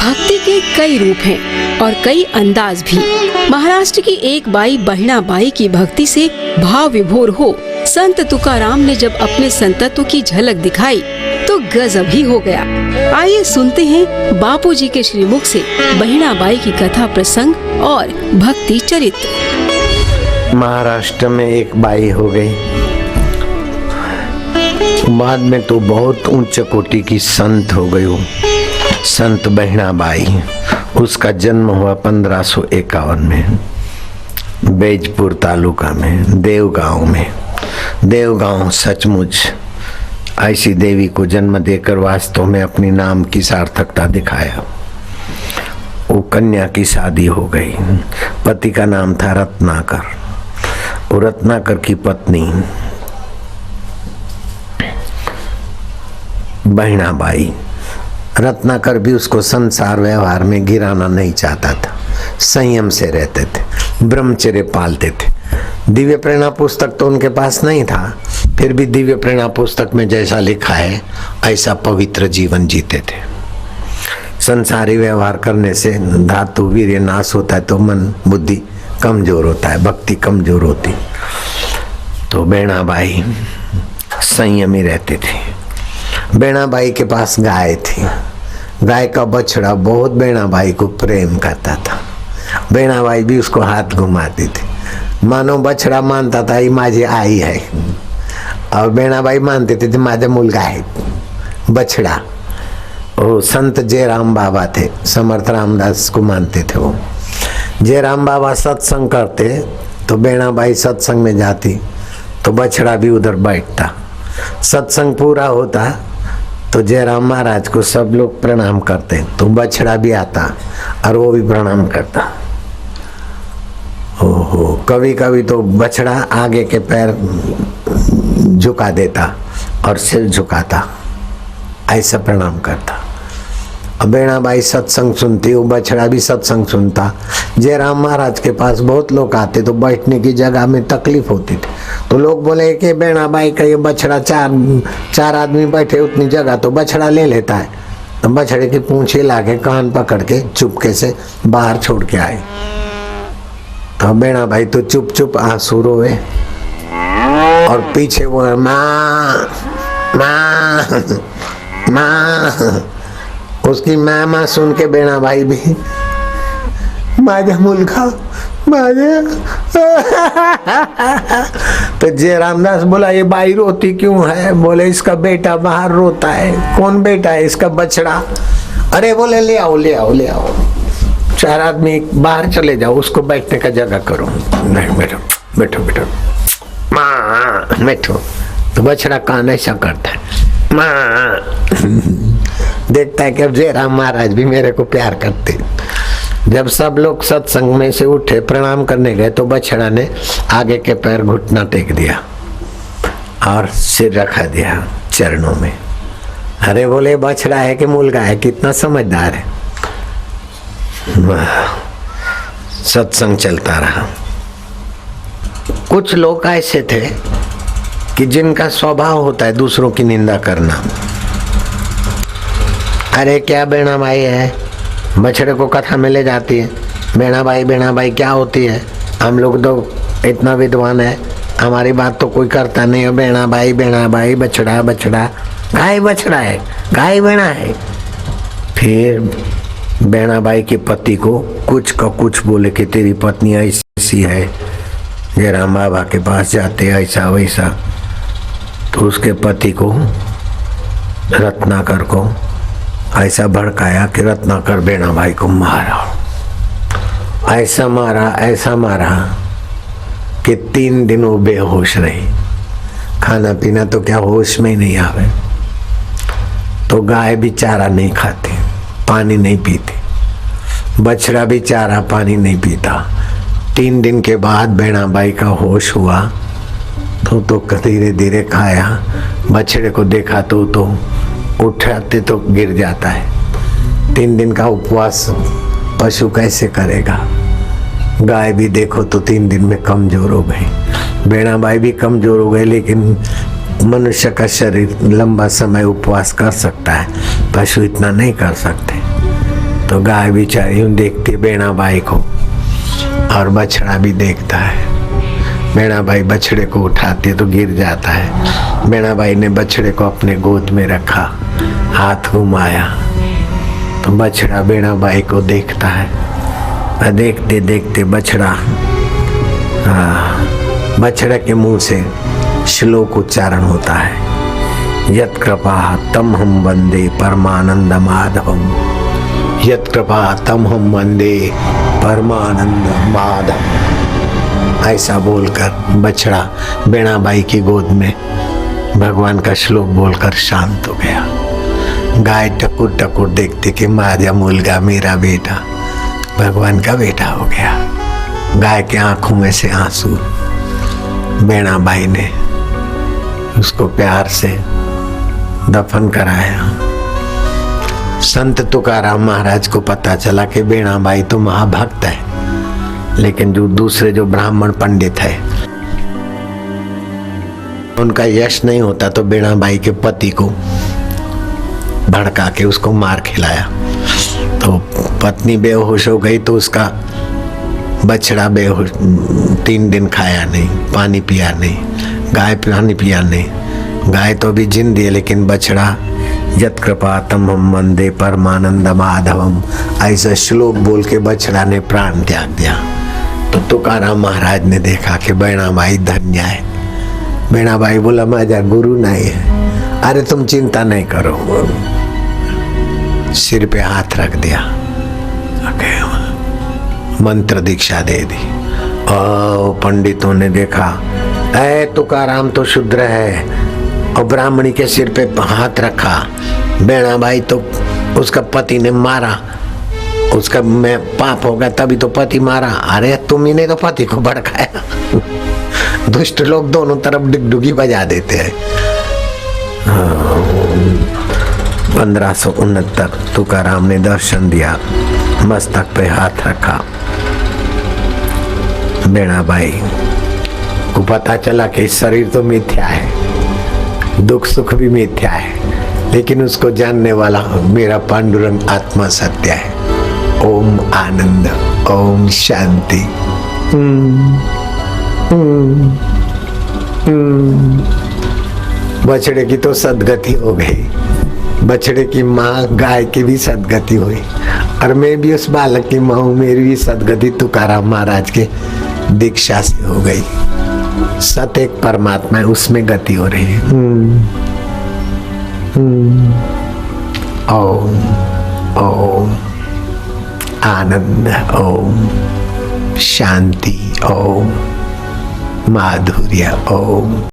भक्ति के कई रूप हैं और कई अंदाज भी। महाराष्ट्र की एक बाई बहिणा बाई की भक्ति से भाव विभोर हो संत तुकाराम ने जब अपने संतत्व की झलक दिखाई तो गजब ही हो गया। आइए सुनते हैं बापूजी के श्रीमुख से बहिणा बाई की कथा प्रसंग और भक्ति चरित्र। महाराष्ट्र में एक बाई हो गई, बाद में तो बहुत उच्च कोटि की संत हो गई। संत बहिणा बाई, उसका जन्म हुआ 1551 में बैजपुर तालुका में देवगांव में। देवगांव सचमुच ऐसी देवी को जन्म देकर वास्तव में अपनी नाम की सार्थकता दिखाया। वो कन्या की शादी हो गई। पति का नाम था रत्नाकर। वो रत्नाकर की पत्नी बहिणा बाई। रत्नाकर भी उसको संसार व्यवहार में गिराना नहीं चाहता था। संयम से रहते थे, ब्रह्मचर्य पालते थे। दिव्य प्रेरणा पुस्तक तो उनके पास नहीं था, फिर भी दिव्य प्रेरणा पुस्तक में जैसा लिखा है ऐसा पवित्र जीवन जीते थे। संसारी व्यवहार करने से धातु वीर्य नाश होता है तो मन बुद्धि कमजोर होता है, भक्ति कमजोर होती। तो बहिणा बाई संयमी रहते थे। बहिणा बाई के पास गाय थी। गाय का बछड़ा बहुत बहिणा बाई को प्रेम करता था। बहिणा बाई भी उसको हाथ घुमाती थी, मानो बछड़ा मानता था ये माझी आई है, और बहिणा बाई मानते थे माझा मुलगा है बछड़ा। वो संत जयराम बाबा थे, समर्थ रामदास को मानते थे। वो जयराम बाबा सत्संग करते तो बहिणा बाई सत्संग में जाती तो बछड़ा भी उधर बैठता। सत्संग पूरा होता तो जयराम महाराज को सब लोग प्रणाम करते तो बछड़ा भी आता और वो भी प्रणाम करता। ओहो, कभी कभी तो बछड़ा आगे के पैर झुका देता और सिर झुकाता, ऐसा प्रणाम करता। अब बहिणा बाई सत्संग सुनती, वो बछड़ा भी सत्संग सुनता। जयराम महाराज के पास बहुत लोग आते तो बैठने की जगह में तकलीफ होती थी, तो लोग बोले कि बहिणा बाई का ये बछड़ा चार आदमी बैठे उतनी जगह तो बछड़ा ले लेता है। तो बछड़े की पूंछ हिला के कान पकड़ के चुपके से बाहर छोड़ के आए। तो बहिणा बाई तो चुप चुप आंसू रोए और पीछे वो माँ माँ माँ, उसकी माँ सुन के बहिणा बाई भी माझा मुलगा माझा। तो जय रामदास बोला ये बाई रोती क्यों है? बोले इसका बेटा बाहर रोता है। कौन बेटा है? इसका बछड़ा। अरे बोले ले आओ ले आओ ले आओ, 4 आदमी बाहर चले जाओ, उसको बैठने का जगह करो। नहीं बैठो बैठो बैठो माँ बैठो। तो बछड़ा कान ऐसा करता है माँ। देखता है कि अब जयराम महाराज भी मेरे को प्यार करते। जब सब लोग सत्संग में से उठे प्रणाम करने गए तो बछड़ा ने आगे के पैर घुटना टेक दिया और सिर रखा दिया चरणों में। अरे बोले बछड़ा है कि मुलगा है? कितना समझदार है। सत्संग चलता रहा। कुछ लोग ऐसे थे कि जिनका स्वभाव होता है दूसरों की निंदा करना। अरे क्या बहिणा बाई है, बछड़े को कथा में ले जाती है। बहिणा बाई क्या होती है? हम लोग तो इतना विद्वान है, हमारी बात तो कोई करता नहीं है। बहिणा बाई बछड़ा बछड़ा, गाय बछड़ा है, गाय बहिणा है। फिर बहिणा बाई के पति को कुछ का कुछ बोले कि तेरी पत्नी ऐसी है। जयराम बाबा के पास जाते ऐसा वैसा, तो उसके पति को रत्नाकर को ऐसा भड़काया कि रत्नाकर बहिणा बाई को मारा। ऐसा मारा कि 3 दिन वो बेहोश रही। खाना पीना तो क्या होश में ही नहीं आवे। तो गाय भी चारा नहीं खाती, पानी नहीं पीती। बछड़ा भी चारा पानी नहीं पीता। 3 दिन के बाद बहिणा बाई का होश हुआ तो धीरे धीरे खाया। बछड़े को देखा तो उठाते तो गिर जाता है। 3 दिन का उपवास पशु कैसे करेगा? गाय भी देखो तो 3 दिन में कमजोर हो गई। बहिणा बाई भी कमजोर हो गई, लेकिन मनुष्य का शरीर लंबा समय उपवास कर सकता है, पशु इतना नहीं कर सकते। तो गाय बेचारी यूं देखती है बेणा बाई को, और बछड़ा भी देखता है। बेणा बाई बछड़े को उठाती है तो गिर जाता है। बेणा बाई ने बछड़े को अपने गोद में रखा, हाथ घुमाया तो बछड़ा बेणा बाई को देखता है। देखते देखते बछड़ा, बछड़े के मुंह से श्लोक उच्चारण होता है, यत् कृपा तम हम वंदे परमानंद माधवम, यत् कृपा तम हम वंदे परमानंद माधव। ऐसा बोलकर बछड़ा बेणा बाई की गोद में भगवान का श्लोक बोलकर शांत हो गया। गाय टकुर टकुर देखती कि माझा मुलगा मेरा बेटा भगवान का बेटा हो गया। गाय के आंखों में से आंसू, बेणा बाई ने उसको प्यार से दफन कराया। संत तुकाराम महाराज को पता चला कि बेणा बाई तो महाभक्त है, लेकिन जो दूसरे जो ब्राह्मण पंडित है उनका यश नहीं होता, तो बेणा बाई के पति को भड़का के उसको मार खिलाया। तो पत्नी बेहोश हो गई, तो उसका बछड़ा बेहोश, 3 दिन खाया नहीं, पानी पिया नहीं, गाय पानी पिया नहीं। गाय तो अभी जिंदा है, लेकिन बछड़ा यत् कृपा तम हम वंदे परमानंद माधवम, ऐसा श्लोक बोल के बछड़ा ने प्राण त्याग दिया। तो तुकाराम महाराज ने देखा कि बेणा बाई धन्य है। बेणा बाई बोला माझा गुरु नहीं है। अरे तुम चिंता नहीं करो, सिर पे हाथ रख दिया, मंत्र दीक्षा दे दी। पंडितों ने देखा ऐ तुकाराम तो शूद्र है, और ब्राह्मणी के सिर पे हाथ रखा। बेणा बाई तो उसका पति ने मारा, उसका मैं पाप होगा तभी तो पति मारा। अरे तुम ही ने तो पति को भड़काया। दुष्ट लोग दोनों तरफ डिगडुगी बजा देते हैं। 1569 तुकाराम ने दर्शन दिया, मस्तक पे हाथ रखा। बेणा बाई को पता चला कि शरीर तो मिथ्या है, दुख सुख भी मिथ्या है, लेकिन उसको जानने वाला मेरा पांडुरंग आत्मा सत्य है। ओम आनंद, ओम शांति। बछड़े की तो सदगति हो गई, बछड़े की माँ गाय की भी सदगति हुई, और मैं भी उस बालक की माँ हूँ, मेरी भी सदगति तुकाराम महाराज के दीक्षा से हो गई। सत एक परमात्मा है, उसमें गति हो रही है। ओम ओम आनंद, ओम शांति, ओम माधुर्य, ओम।